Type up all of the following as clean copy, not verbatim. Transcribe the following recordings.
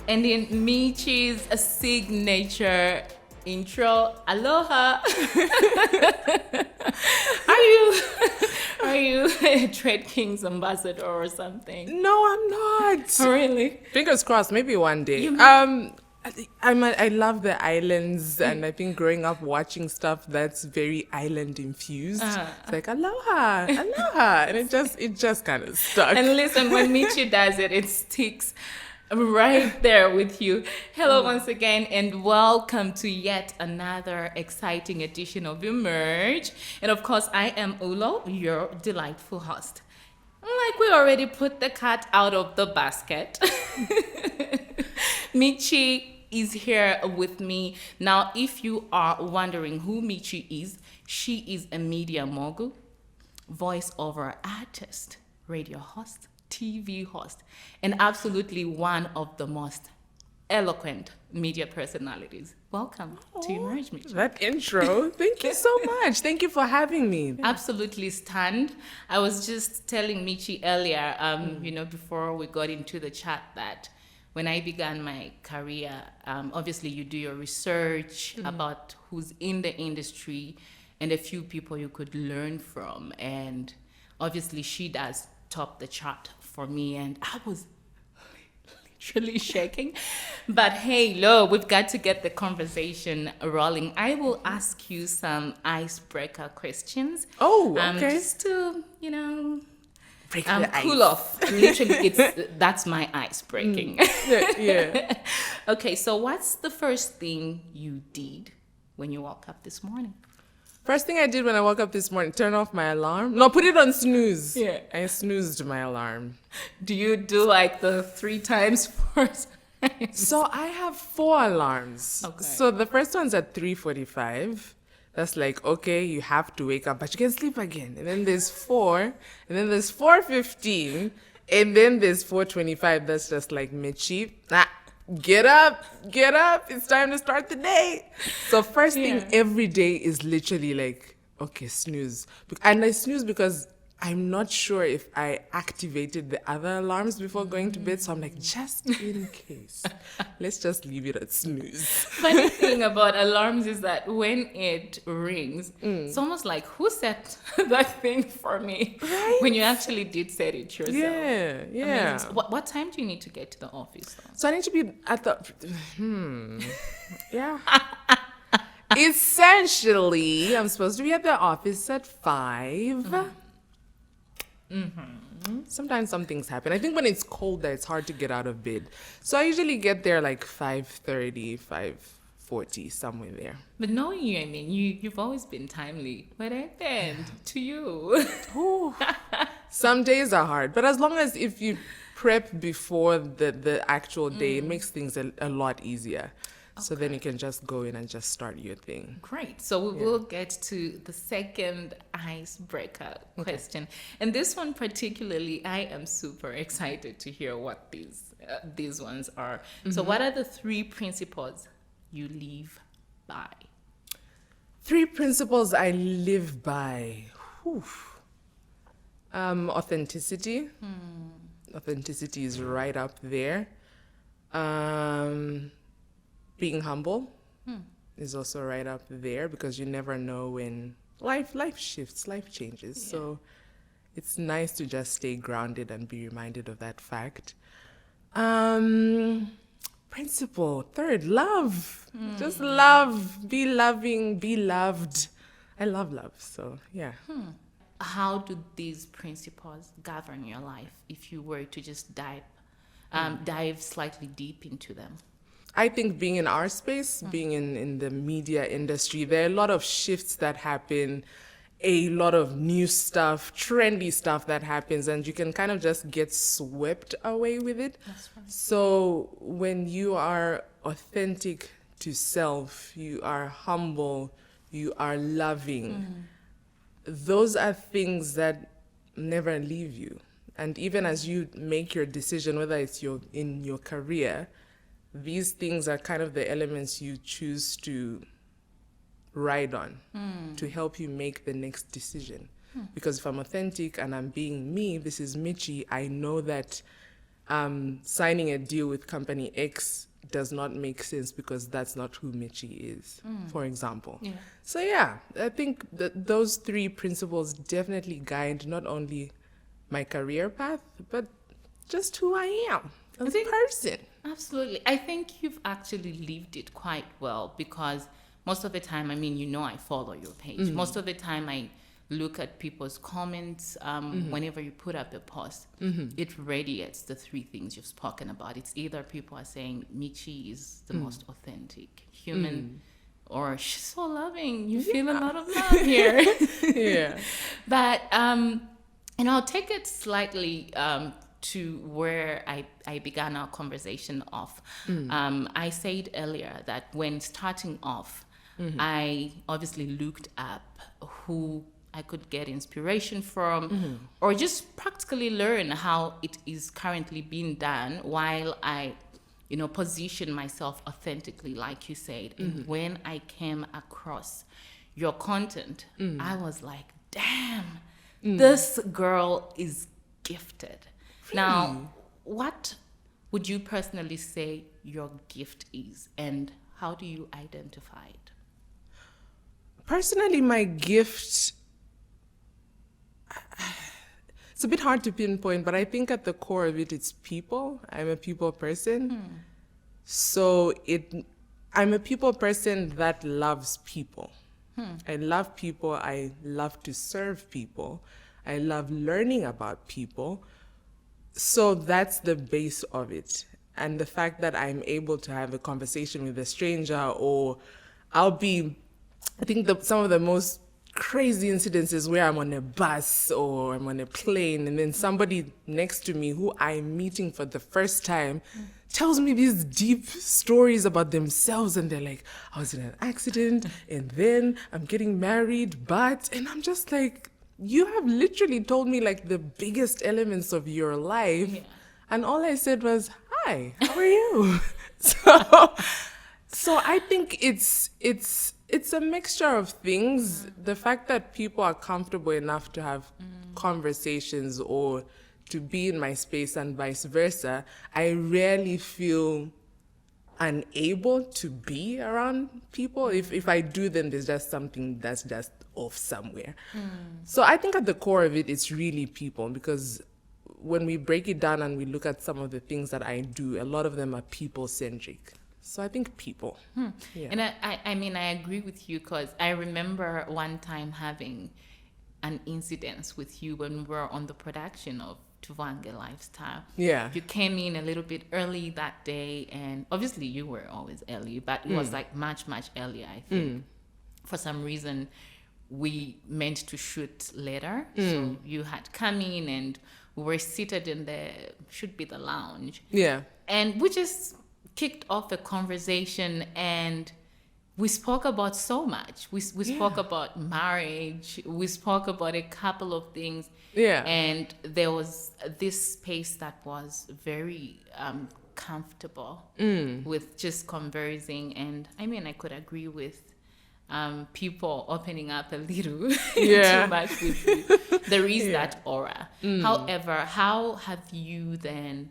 And in Michie's signature intro, aloha. Are you a Trade Kings ambassador or something? No, I'm not. Oh, really? Fingers crossed, maybe one day. I love the islands, and I think growing up watching stuff that's very island infused, it's like aloha, aloha, and it just kind of stuck. And listen, when Michie does it, it sticks right there with you. Hello once again, and welcome to yet another exciting edition of Emerge. And of course, I am Ulo, your delightful host. Like we already put the cat out of the basket. Michie is here with me. Now, if you are wondering who Michie is, she is a media mogul, voiceover artist, radio host, TV host, and absolutely one of the most eloquent media personalities. Welcome to Emerge, Michie. That intro, thank you so much. Thank you for having me. Absolutely stunned. I was just telling Michie earlier, before we got into the chat, that when I began my career, obviously you do your research about who's in the industry and a few people you could learn from. And obviously she does top the chart for me, and I was literally shaking. But hey, we've got to get the conversation rolling. I will ask you some icebreaker questions. Oh, okay. Just to, Break the cool ice. off. Literally, that's my ice breaking. Yeah. Okay, so what's the first thing you did when you woke up this morning? First thing I did when I woke up this morning, turn off my alarm. No, put it on snooze. Yeah. I snoozed my alarm. Do you do like the 3 times, 4 times? So I have 4 alarms. Okay. So the first one's at 3:45. That's like, okay, you have to wake up, but you can sleep again. And then there's 4, and then there's 4:15, and then there's 4:25. That's just like Michie. Get up, it's time to start the day. So first thing every day is literally like, okay, snooze. And I snooze because I'm not sure if I activated the other alarms before going to bed. So I'm like, just in case, let's just leave it at snooze. Funny thing about alarms is that when it rings, it's almost like, who set that thing for me? Right? When you actually did set it yourself. Yeah. Amazing. So what time do you need to get to the office, though? So I need to be at the, yeah. Essentially, I'm supposed to be at the office at 5. Sometimes some things happen. I think when it's cold there, it's hard to get out of bed. So I usually get there like 5:30, 5:40, somewhere there. But knowing you, I mean, you've always been timely. What happened to you? Ooh. Some days are hard, but as long as if you prep before the actual day, it makes things a lot easier. So then you can just go in and just start your thing. Great. So we will get to the second icebreaker question. And this one particularly, I am super excited to hear what these ones are. So what are the 3 principles you live by? 3 principles I live by. Whew. Authenticity. Authenticity is right up there. Being humble is also right up there, because you never know when life shifts, life changes. Yeah. So it's nice to just stay grounded and be reminded of that fact. Principle, 3rd, love. Just love, be loving, be loved. I love love, so yeah. How do these principles govern your life if you were to just dive slightly deep into them? I think being in our space, being in the media industry, there are a lot of shifts that happen, a lot of new stuff, trendy stuff that happens, and you can kind of just get swept away with it. That's right. So when you are authentic to self, you are humble, you are loving, those are things that never leave you. And even as you make your decision, whether it's in your career, these things are kind of the elements you choose to ride on to help you make the next decision. Because if I'm authentic and I'm being me, this is Michie, I know that signing a deal with company X does not make sense because that's not who Michie is, for example. Yeah. So yeah, I think that those three principles definitely guide not only my career path, but just who I am as a person. Absolutely. I think you've actually lived it quite well because most of the time, I mean, you know, I follow your page. Most of the time, I look at people's comments whenever you put up a post. It radiates the three things you've spoken about. It's either people are saying Michie is the most authentic human, or she's so loving. You feel a lot of love here. Yeah. But and I'll take it slightly to where I began our conversation off. I said earlier that when starting off, I obviously looked up who I could get inspiration from or just practically learn how it is currently being done while I, you know, position myself authentically, like you said. And when I came across your content, I was like, damn, this girl is gifted. Now, what would you personally say your gift is and how do you identify it? Personally, my gift, it's a bit hard to pinpoint, but I think at the core of it, it's people. I'm a people person. So I'm a people person that loves people. I love people. I love to serve people. I love learning about people. So that's the base of it. And the fact that I'm able to have a conversation with a stranger, or I think some of the most crazy incidences where I'm on a bus or I'm on a plane and then somebody next to me who I'm meeting for the first time tells me these deep stories about themselves, and they're like, I was in an accident and then I'm getting married, and I'm just like, you have literally told me like the biggest elements of your life, and all I said was, hi, how are you? So I think it's a mixture of things. The fact that people are comfortable enough to have conversations or to be in my space and vice versa, I rarely feel unable to be around people. If I do, then there's just something that's just off somewhere. So I think at the core of it, it's really people, because when we break it down and we look at some of the things that I do, a lot of them are people-centric. So I think people. Yeah. And I mean, I agree with you because I remember one time having an incident with you when we were on the production of Tuvange Lifestyle. Yeah. You came in a little bit early that day, and obviously you were always early, but it was like much earlier, I think. For some reason, we meant to shoot later. So you had come in and we were seated in should be the lounge. Yeah. And we just kicked off a conversation and we spoke about so much. We spoke about marriage. We spoke about a couple of things. Yeah. And there was this space that was very comfortable with just conversing. And I mean, I could agree with people opening up a little too much with you. There is that aura. However, how have you then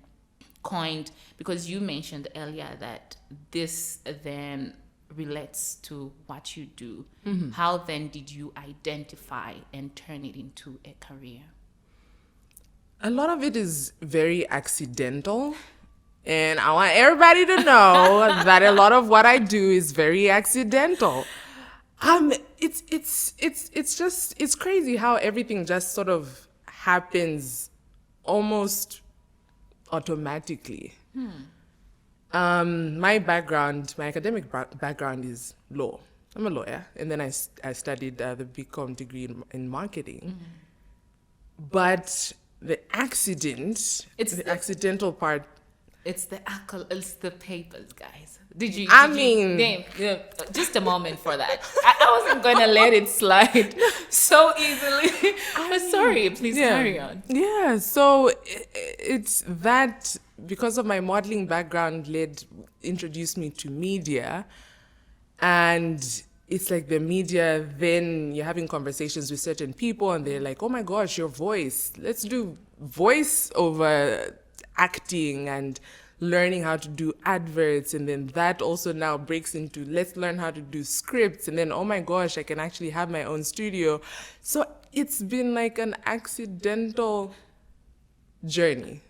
coined, because you mentioned earlier that this then relates to what you do. How then did you identify and turn it into a career? A lot of it is very accidental. And I want everybody to know that a lot of what I do is very accidental. It's crazy how everything just sort of happens almost automatically. My academic background is law. I'm a lawyer, and then I studied the BCom degree in marketing. But the accidental part. It's the papers, guys. Just a moment for that. I wasn't going to let it slide so easily. Sorry, please carry on. Yeah, so it's that, because of my modeling background, introduced me to media. And it's like the media, then you're having conversations with certain people and they're like, oh my gosh, your voice. Let's do voice over acting and learning how to do adverts, and then that also now breaks into let's learn how to do scripts, and then oh my gosh, I can actually have my own studio. So it's been like an accidental journey.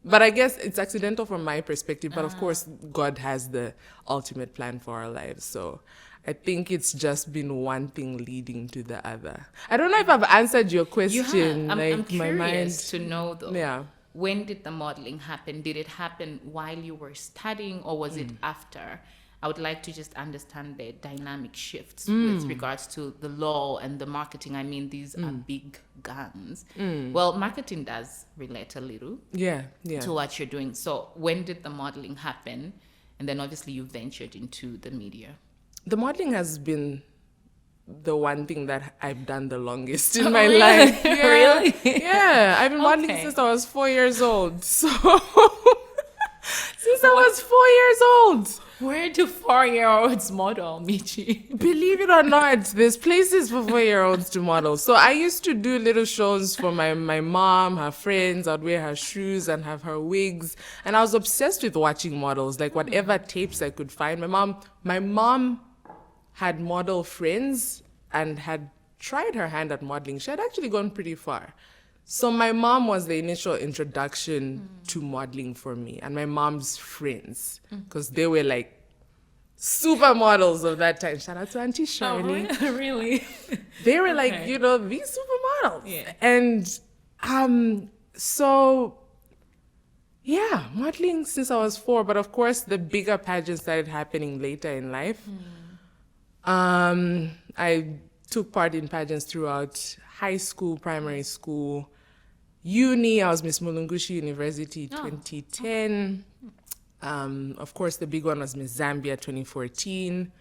But I guess it's accidental from my perspective, but of course God has the ultimate plan for our lives. So I think it's just been one thing leading to the other. I don't know if I've answered your question. I'm curious to know though. Yeah. When did the modeling happen? Did it happen while you were studying, or was it after? I would like to just understand the dynamic shifts with regards to the law and the marketing. I mean, these are big guns. Well, marketing does relate a little to what you're doing. So when did the modeling happen? And then obviously you ventured into the media. The modeling has been the one thing that I've done the longest in my life. Yeah. Really? Yeah. I've been modeling since I was 4 years old. So since I was 4 years old. Where do 4-year-olds model, Michie? Believe it or not, there's places for 4-year-olds to model. So I used to do little shows for my mom, her friends. I'd wear her shoes and have her wigs. And I was obsessed with watching models, like whatever tapes I could find. My mom had model friends and had tried her hand at modeling. She had actually gone pretty far. So my mom was the initial introduction to modeling for me, and my mom's friends, because they were like supermodels of that time. Shout out to Auntie Shirley. Oh, really? They were like, you know, these supermodels. Yeah. And so, yeah, modeling since I was 4. But of course, the bigger pageants started happening later in life. I took part in pageants throughout high school, primary school, uni. I was Miss Mulungushi University 2010. Of course, the big one was Miss Zambia 2014.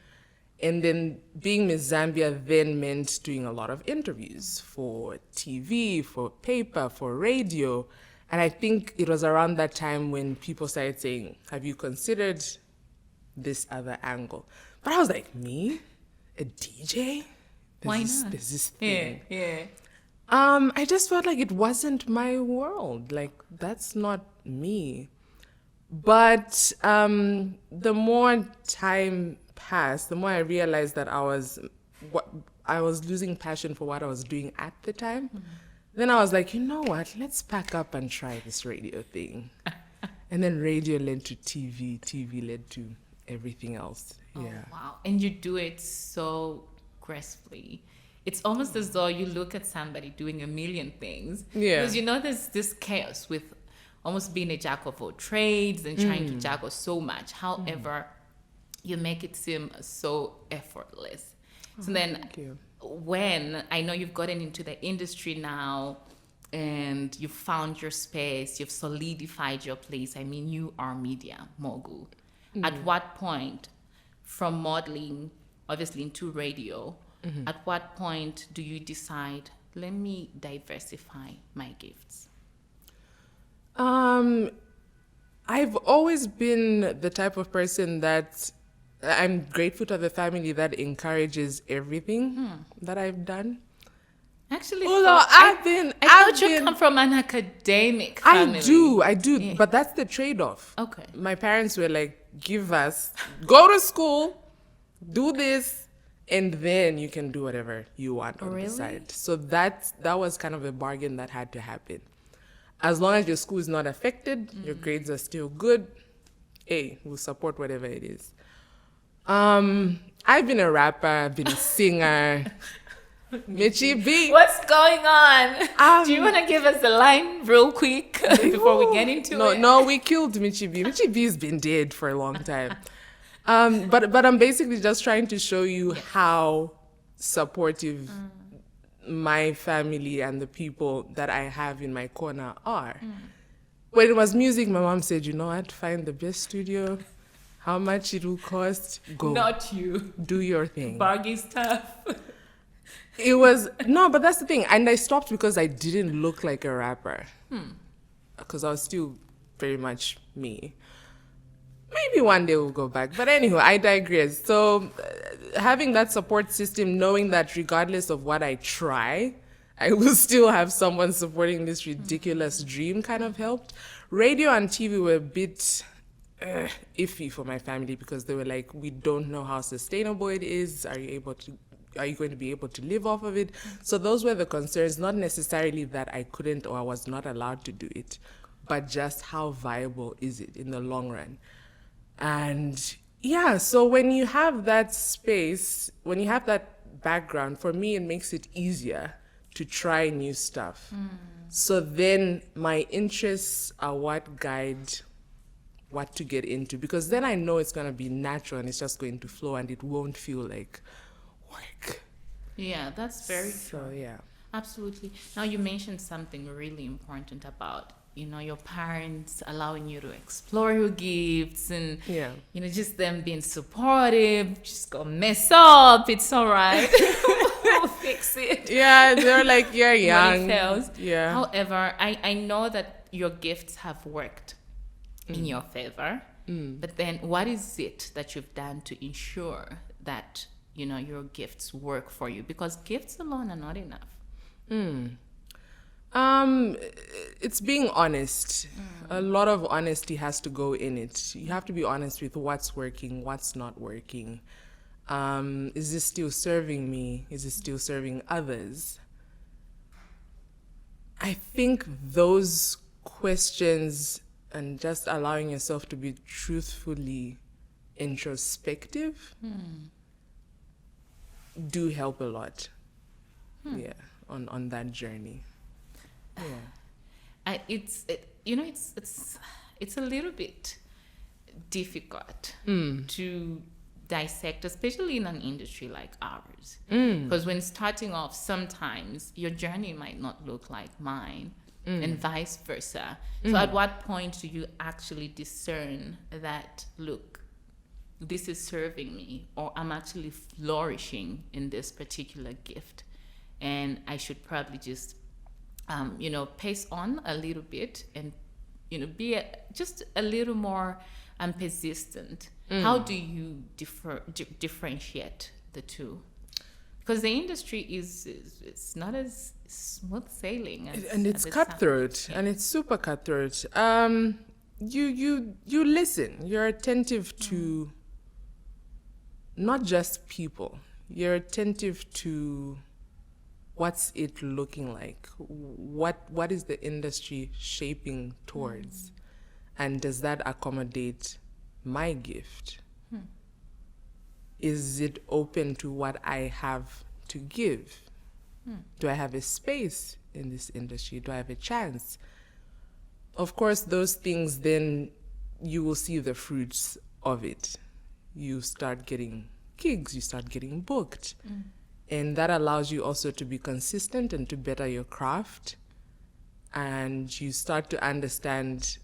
And then being Miss Zambia then meant doing a lot of interviews for TV, for paper, for radio. And I think it was around that time when people started saying, have you considered this other angle? But I was like, me? A DJ? Why not? There's this thing. Yeah. I just felt like it wasn't my world. Like, that's not me. But the more time passed, the more I realized that I was losing passion for what I was doing at the time. Then I was like, you know what? Let's pack up and try this radio thing. And then radio led to TV. TV led to everything else. Yeah. Oh, wow. And you do it so gracefully. It's almost as though you look at somebody doing a million things. Yeah. Because you know there's this chaos with almost being a jack of all trades and trying to juggle so much. However, you make it seem so effortless. So then when I know you've gotten into the industry now and you've found your space, you've solidified your place. I mean, you are media mogul. At what point from modeling, obviously into radio, at what point do you decide, let me diversify my gifts? I've always been the type of person that I'm grateful to have a family that encourages everything that I've done. Actually, I thought you come from an academic family. I do, yeah. But that's the trade-off. Okay. My parents were like, go to school, do this, and then you can do whatever you want on the side. So that was kind of a bargain that had to happen. As long as your school is not affected, your grades are still good, we'll support whatever it is. I've been a rapper, I've been a singer. Michie B. What's going on? Do you want to give us a line real quick before we get into it? No, we killed Michie B. Michie B's been dead for a long time. But I'm basically just trying to show you how supportive my family and the people that I have in my corner are. When it was music, my mom said, you know what, find the best studio, how much it will cost, go. Not you. Do your thing. Bargain stuff. It was, no, but that's the thing. And I stopped because I didn't look like a rapper. Because I was still very much me. Maybe one day we'll go back. But anyway, I digress. So having that support system, knowing that regardless of what I try, I will still have someone supporting this ridiculous dream kind of helped. Radio and TV were a bit iffy for my family because they were like, we don't know how sustainable it is. Are you going to be able to live off of it? So those were the concerns, not necessarily that I couldn't or I was not allowed to do it, but just how viable is it in the long run? And yeah, so when you have that space, when you have that background, for me, it makes it easier to try new stuff. So then my interests are what guide what to get into, because then I know it's going to be natural and it's just going to flow and it won't feel like work. Yeah, that's very So, true. yeah. Absolutely. Now you mentioned something really important about, your parents allowing you to explore your gifts and, Yeah. Just them being supportive, just go mess up, it's all right. We'll fix it. Yeah, they're like, you're young. When it fails. Yeah. However, I know that your gifts have worked in your favor, but then what is it that you've done to ensure that, your gifts work for you? Because gifts alone are not enough. It's being honest. A lot of honesty has to go in it. You have to be honest with what's working, what's not working. Is this still serving me? Is it still serving others? I think those questions and just allowing yourself to be truthfully introspective do help a lot. Yeah, on that journey. Yeah. It's a little bit difficult to dissect, especially in an industry like ours, because when starting off, sometimes your journey might not look like mine, and vice versa. So at what point do you actually discern that, look, this is serving me, or I'm actually flourishing in this particular gift, and I should probably just pace on a little bit and, be just a little more persistent. How do you differentiate the two? Because the industry it's not as smooth sailing as, and it's as it cutthroat, sounds. and it's super cutthroat. You listen. You're attentive to not just people. You're attentive to what's it looking like? What is the industry shaping towards? And does that accommodate my gift? Is it open to what I have to give? Do I have a space in this industry? Do I have a chance? Of course, those things, then you will see the fruits of it. You start getting gigs, you start getting booked. And that allows you also to be consistent and to better your craft. And you start to understand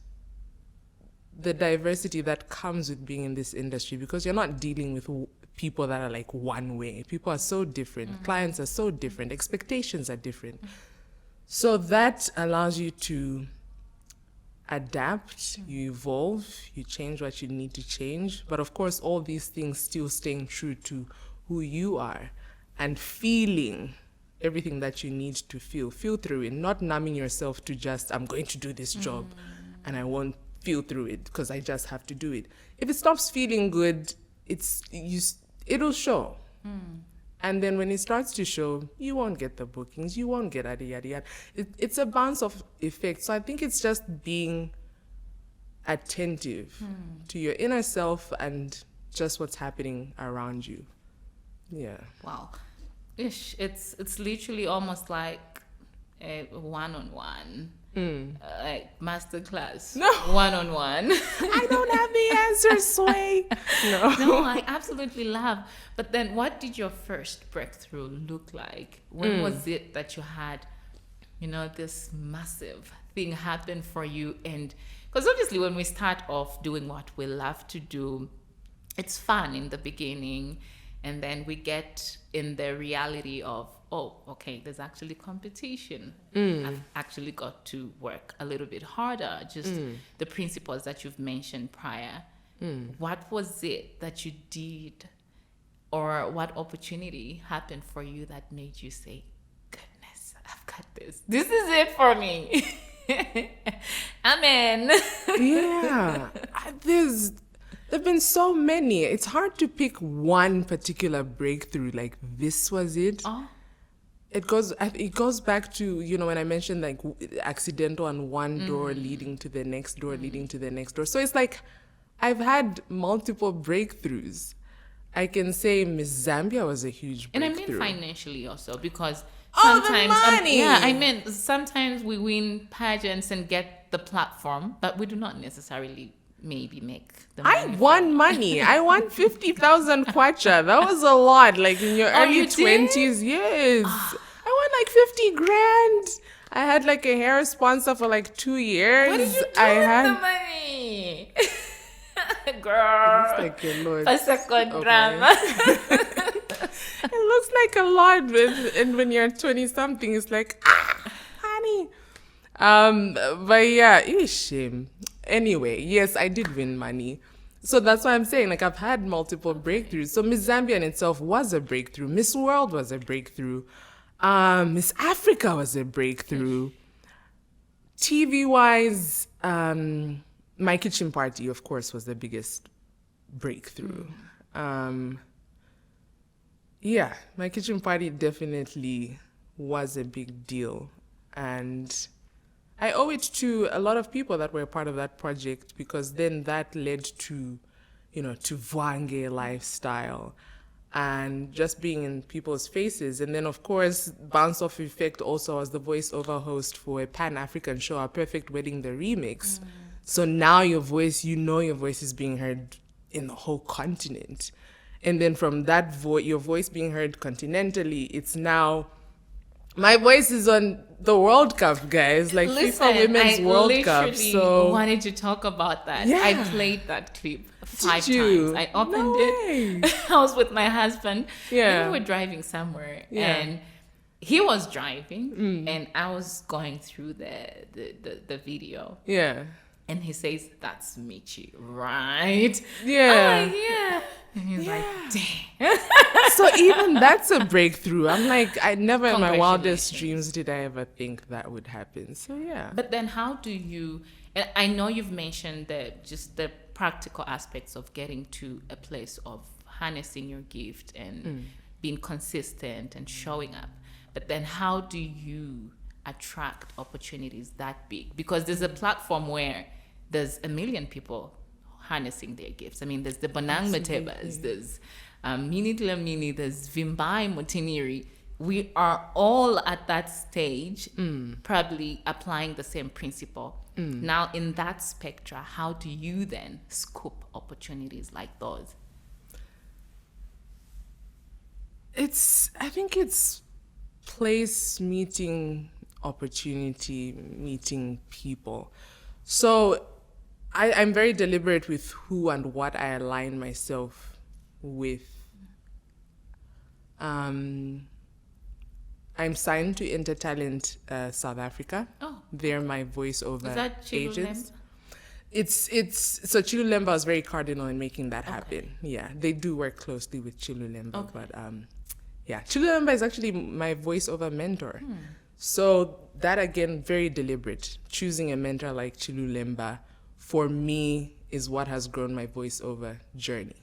the diversity that comes with being in this industry, because you're not dealing with people that are like one way. People are so different. Clients are so different. Expectations are different. So that allows you to adapt, you evolve, you change what you need to change. But of course, all these things still staying true to who you are and feeling everything that you need to feel through it, not numbing yourself to just, I'm going to do this job and I won't feel through it because I just have to do it. If it stops feeling good, it'll show. And then when it starts to show, you won't get the bookings, you won't get yada, yada, yada. It's a bounce of effect. So I think it's just being attentive to your inner self and just what's happening around you. Yeah. Wow. Ish, it's literally almost like a one-on-one. Like masterclass. No. One-on-one. I don't have the answer, Sway. No. No, I absolutely love. But then what did your first breakthrough look like? When was it that you had, this massive thing happen for you? And because obviously when we start off doing what we love to do, it's fun in the beginning. And then we get in the reality of, oh, okay, there's actually competition. I've actually got to work a little bit harder, just the principles that you've mentioned prior. What was it that you did, or what opportunity happened for you that made you say, goodness, I've got this. This is it for me. Amen. Yeah. There've been so many. It's hard to pick one particular breakthrough. Like this was it. Oh. It goes back to, you know, when I mentioned like accidental and one door leading to the next door, leading to the next door. So it's like I've had multiple breakthroughs. I can say Miss Zambia was a huge And I breakthrough. mean financially also, because Oh, the sometimes money! yeah, I mean sometimes we win pageants and get the platform, but we do not necessarily maybe make the I money. won money. I won 50,000 kwacha. That was a lot. Like in your early you did? 20s. Yes. I won like 50 grand. I had like a hair sponsor for like 2 years. What did you do I with had the money? Girl. It's like a lot. A second Okay. drama. It looks like a lot, but and when you're 20 something, it's like honey. But yeah, it's shame. Anyway, yes, I did win money. So that's why I'm saying, like, I've had multiple breakthroughs. So Miss Zambia in itself was a breakthrough. Miss World was a breakthrough. Miss Africa was a breakthrough. TV-wise, My Kitchen Party, of course, was the biggest breakthrough. Yeah, My Kitchen Party definitely was a big deal. And I owe it to a lot of people that were part of that project, because then that led to, you know, to Vwange lifestyle and just being in people's faces. And then, of course, Bounce Off Effect also was the voiceover host for a Pan-African show, Our Perfect Wedding, the remix. So now your voice, you know your voice is being heard in the whole continent. And then from that your voice being heard continentally, it's now... My voice is on the World Cup, guys. Like FIFA Women's World Cup. So I wanted to talk about that. Yeah. I played that clip 5 Did you? times. I opened No it. way. I was with my husband. Yeah. We were driving somewhere, Yeah. and he was driving, and I was going through the video. Yeah. And he says, "That's Michie, right?" Yeah. I'm like, yeah. And he's Yeah. like, "Damn." So even that's a breakthrough. I'm like, I never in my wildest Congratulations. dreams did I ever think that would happen. So yeah. But then how do you, and I know you've mentioned just the practical aspects of getting to a place of harnessing your gift and being consistent and showing up. But then how do you attract opportunities that big? Because there's a platform where there's 1 million people harnessing their gifts. I mean, there's the Bonang Matebas, there's Mini Dlamini, there's Vimbai Motiniri. We are all at that stage, probably applying the same principle. Now, in that spectra, how do you then scoop opportunities like those? I think it's place meeting opportunity, meeting people. So I'm very deliberate with who and what I align myself with. I'm signed to Intertalent South Africa. Oh. They're my voiceover Is that Chilu agents. So Chilu Lemba is very cardinal in making that happen. Yeah, they do work closely with Chilu Lemba, but yeah, Chilu Lemba is actually my voiceover mentor. So that again, very deliberate. Choosing a mentor like Chilu Lemba for me is what has grown my voiceover journey.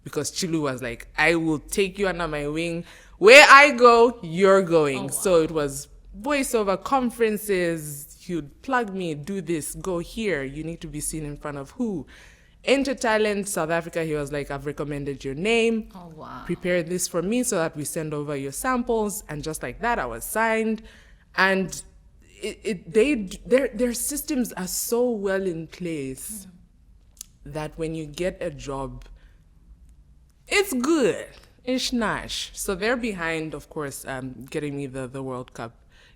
Because Chilu was like, I will take you under my wing. Where I go, you're going. Oh, wow. So it was voiceover conferences. He'd plug me, do this, go here. You need to be seen in front of who? Intertalent South Africa, he was like, I've recommended your name. Oh, wow. Prepare this for me so that we send over your samples. And just like that, I was signed. And their systems are so well in place that when you get a job, it's good. It's nice. So they're behind, of course, getting me the World Cup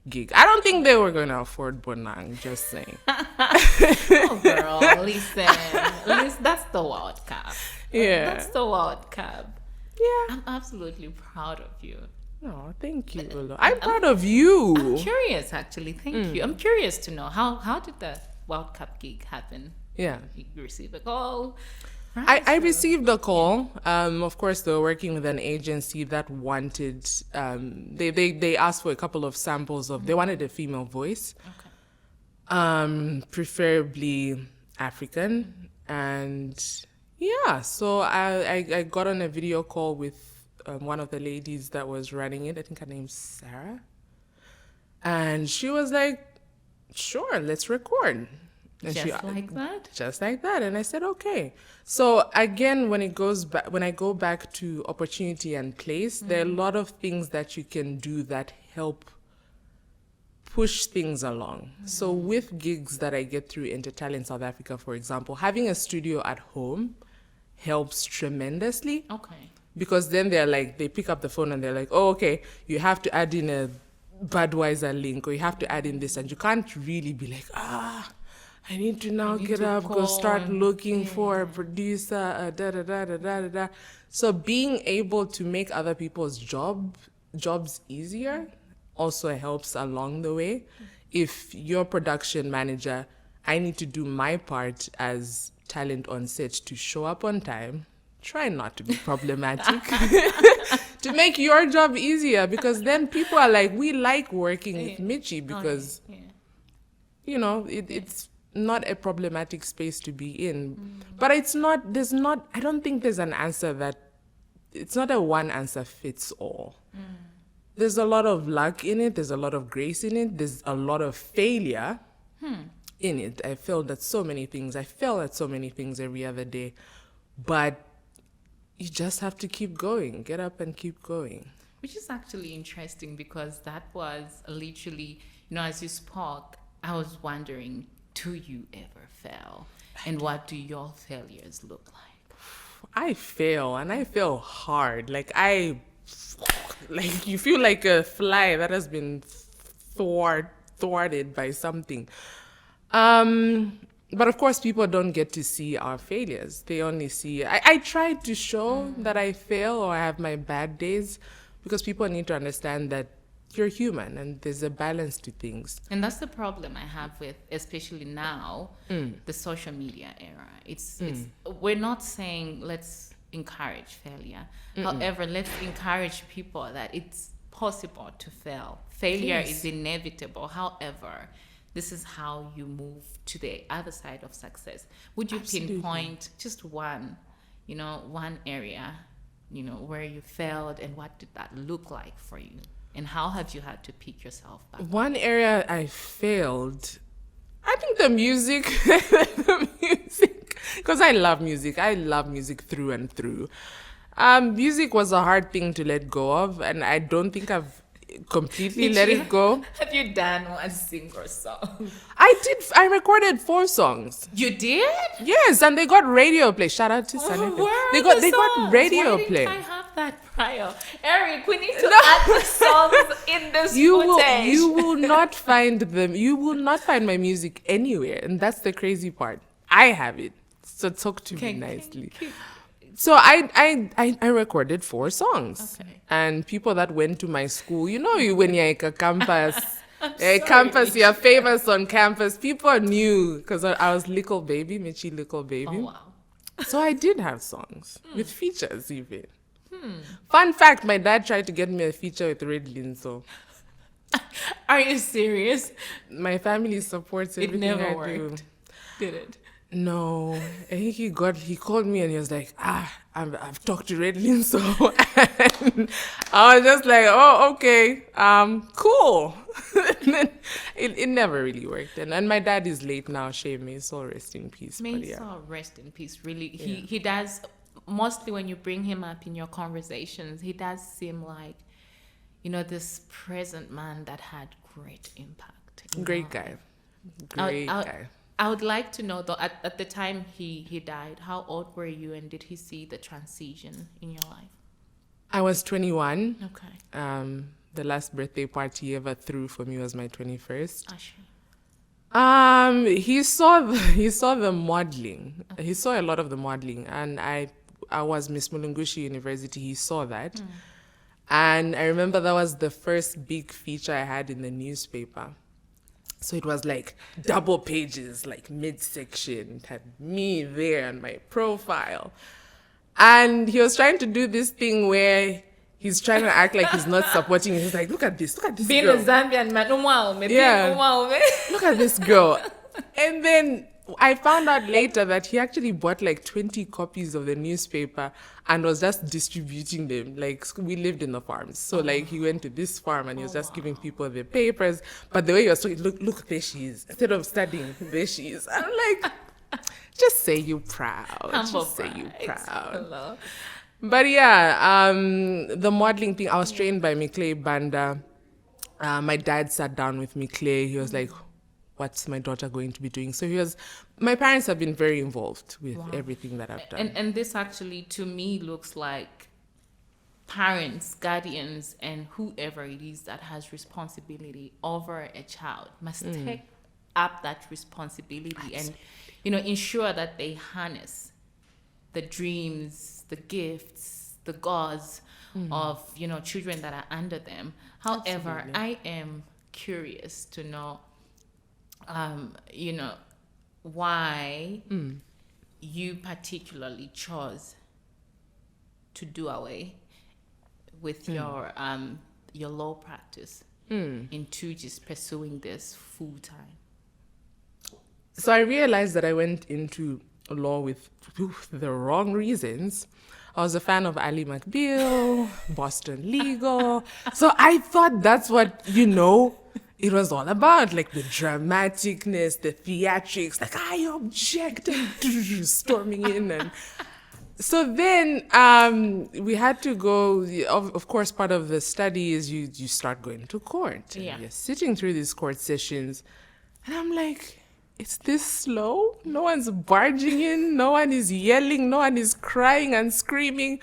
gig. I don't think they were going to afford Bonang, just saying. Oh, girl, listen, that's the World Cup. Yeah. That's the World Cup. Yeah. I'm absolutely proud of you. Oh, thank you, Olo. I'm proud of you. I'm curious, actually. Thank you. I'm curious to know how did the World Cup gig happen? Yeah. You received a call. I received a call. Of course, they were working with an agency that wanted, they asked for a couple of samples of, they wanted a female voice. Okay. Preferably African. And yeah, so I got on a video call with one of the ladies that was running it. I think her name's Sarah. And she was like, sure, let's record. And Just like that? Just like that. And I said, okay. So again, when I go back to opportunity and place, there are a lot of things that you can do that help push things along. So with gigs that I get through Intertalent South Africa, for example, having a studio at home helps tremendously. Okay. Because then they pick up the phone and they're like, oh, okay, you have to add in a Budweiser link, or you have to add in this, and you can't really be like, I need to now get up, go start looking for a producer, da da da da da da. So being able to make other people's jobs easier also helps along the way. If your production manager, I need to do my part as talent on set to show up on time, try not to be problematic, to make your job easier, because then people are like, we like working with Michie because, it's not a problematic space to be in. But I don't think there's an answer it's not a one answer fits all. There's a lot of luck in it. There's a lot of grace in it. There's a lot of failure in it. I failed at so many things. I fail at so many things every other day. But you just have to keep going. Get up and keep going. Which is actually interesting, because that was literally, as you spoke, I was wondering, do you ever fail? And what do your failures look like? I fail, and I fail hard. Like you feel like a fly that has been thwarted by something. But of course, people don't get to see our failures. They only see... I try to show that I fail or I have my bad days, because people need to understand that you're human and there's a balance to things. And that's the problem I have with, especially now, the social media era. It's we're not saying let's encourage failure. However, let's encourage people that it's possible to fail. Failure is inevitable. However, this is how you move to the other side of success. Would you pinpoint just one area, where you failed, and what did that look like for you? And how have you had to pick yourself back? One area I failed, I think the music, because I love music. I love music through and through. Music was a hard thing to let go of, and I don't think I've completely let it go. Have you done one single song? I did. I recorded 4 songs. You did? Yes, and they got radio play. Shout out to Sunny. They got radio play. I have that prior. Eric, we need to add the songs in this footage. You will not find them. You will not find my music anywhere, and that's the crazy part. I have it. So talk to me nicely. So I recorded 4 songs. Okay. And people that went to my school, when you're at a campus, you're famous on campus. People knew, because I was Little Baby, Michie Little Baby. Oh, wow. So I did have songs with features even. Fun fact, my dad tried to get me a feature with Redlin, so. Are you serious? My family supports everything it never I worked. do. Did it? No, I think he called me and he was like, I've talked to Redlin, so and I was just like, oh, okay, cool. And then it never really worked. And my dad is late now, shame me, so rest in peace. May his soul rest in peace, really. He does, mostly when you bring him up in your conversations, he does seem like, this present man that had great impact. Great guy. Great guy. I would like to know, though, at the time he died, how old were you, and did he see the transition in your life? I was 21. Okay. The last birthday party he ever threw for me was my 21st. He saw the modeling. Okay. He saw a lot of the modeling, and I was Miss Mulungushi University. He saw that. And I remember that was the first big feature I had in the newspaper. So it was like double pages, like midsection. It had me there and my profile. And he was trying to do this thing where he's trying to act like he's not supporting it. He's like, look at this Being girl. a Zambian man, Yeah. Look at this girl. And then I found out later that he actually bought like 20 copies of the newspaper and was just distributing them. Like, we lived in the farms. So like he went to this farm and he was just giving people the papers. But the way he was talking, look, there she is. Instead of studying, there she is. I'm like, just say you're proud. Just say you're proud. Hello. But yeah, the modeling thing, I was trained by Michie Banda. My dad sat down with Michie. He was like, what's my daughter going to be doing? So my parents have been very involved with everything that I've done. And this actually, to me, looks like parents, guardians, and whoever it is that has responsibility over a child must take up that responsibility and, ensure that they harness the dreams, the gifts, the gods of, children that are under them. However, Absolutely. I am curious to know, why you particularly chose to do away with your law practice into just pursuing this full time. So I realized that I went into law with the wrong reasons. I was a fan of Ali McBeal, Boston Legal. So I thought that's what, it was all about, like the dramaticness, the theatrics, like I object and storming in. And so then we had to go, of course, part of the study is you start going to court. And you're sitting through these court sessions. And I'm like, it's this slow? No one's barging in. No one is yelling. No one is crying and screaming.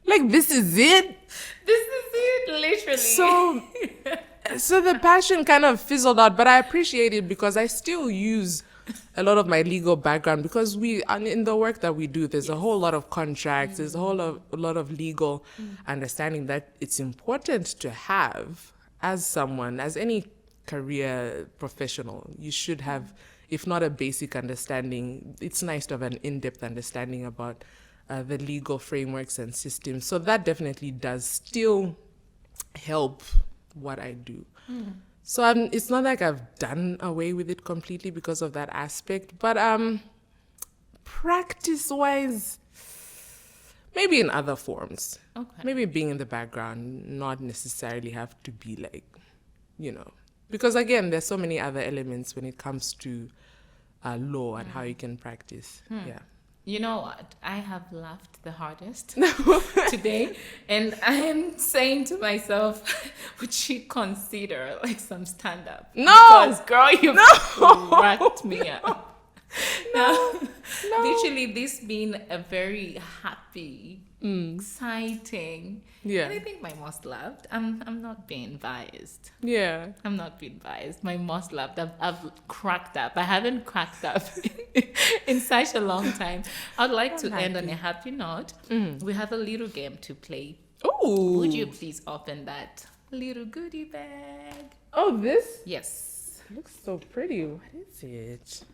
Like, this is it? This is it, literally. So the passion kind of fizzled out, but I appreciate it because I still use a lot of my legal background because in the work that we do, there's a whole lot of contracts, there's a lot of legal understanding that it's important to have as someone, as any career professional. You should have, if not a basic understanding, it's nice to have an in-depth understanding about the legal frameworks and systems. So that definitely does still help what I do. So it's not like I've done away with it completely because of that aspect, but practice-wise, maybe in other forms. Okay. Maybe being in the background, not necessarily have to be like, because again, there's so many other elements when it comes to law and how you can practice. Yeah. You know what? I have laughed the hardest today, and I am saying to myself, would she consider like some stand-up? No! Because, girl, you've racked me up. No. Literally, this being a very happy, exciting, and I think my most loved. I'm not being biased. Yeah. I'm not being biased. My most loved. I've cracked up. I haven't cracked up in such a long time. I'd like to end on a happy note. We have a little game to play. Ooh. Would you please open that little goodie bag? Oh, this? Yes. It looks so pretty. What is it?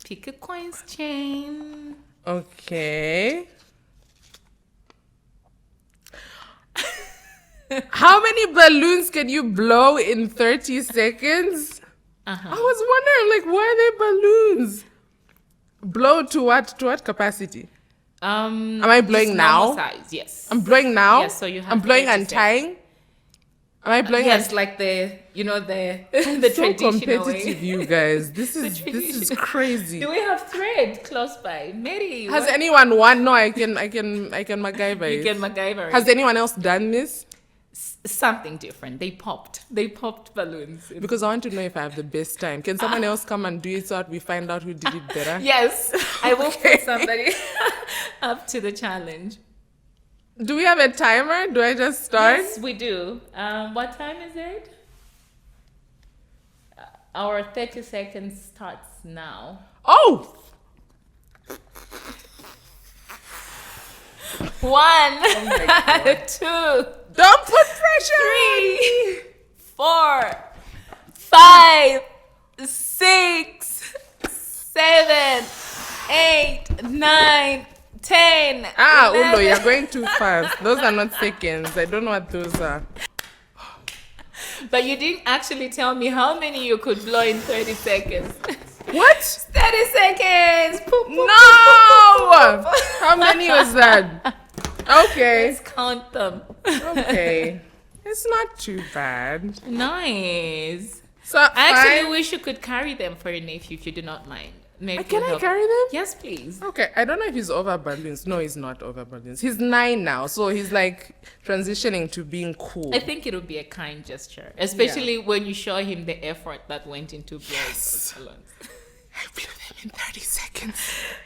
Pick a coins chain. Okay. How many balloons can you blow in 30 seconds? I was wondering, like, why are they balloons? Blow to what? To what capacity? Am I blowing now? Size, yes. I'm blowing now? Yes, so you have I'm blowing 30 and tying? Am I blowing yes, like the the so traditional competitive, way. you guys. This is crazy. Do we have thread close by? Mary, Has anyone won? No, I can MacGyver you it. can MacGyver? Has anyone else done this? Something different. They popped balloons. Because I want to know if I have the best time. Can someone else come and do it so that we find out who did it better? Yes, I will put somebody up to the challenge. Do we have a timer? Do I just start? Yes, we do. What time is it? Our 30 seconds starts now. Oh! 1, 2. Don't put pressure! 3, 4, 5, 6, 7, 8, 9, 10. Ah, 11. Ulo, you're going too fast. Those are not seconds. I don't know what those are. But you didn't actually tell me how many you could blow in 30 seconds. What? 30 seconds. Poop, poop, No! poop, poop, poop, poop. How many was that? Okay. Let's count them. Okay. It's not too bad. Nice. So I actually fine. wish you could carry them for your nephew if you do not mind. Maybe Can you'll I help. carry them? Yes, please. Okay, I don't know if he's over balloons. No, he's not over balloons. He's 9 now, so he's like transitioning to being cool. I think it would be a kind gesture, especially when you show him the effort that went into blowing those balloons. I blew them in 30 seconds.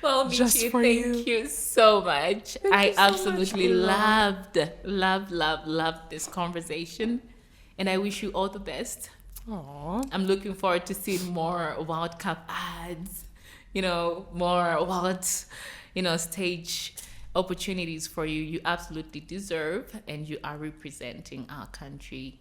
Well, Just Michie, for thank you so much. Thank I you so absolutely much, loved this conversation, and I wish you all the best. Aww. I'm looking forward to seeing more Wild Cup ads, more wild, stage opportunities for you. You absolutely deserve, and you are representing our country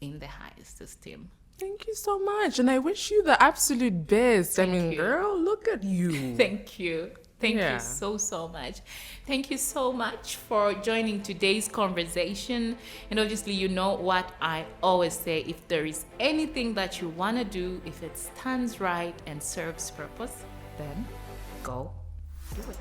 in the highest esteem. Thank you so much, and I wish you the absolute best. I mean, you. girl, look at you. Thank you. Thank Yeah. you so much. Thank you so much for joining today's conversation. And obviously, you know what I always say, if there is anything that you want to do, if it stands right and serves purpose, then go do it.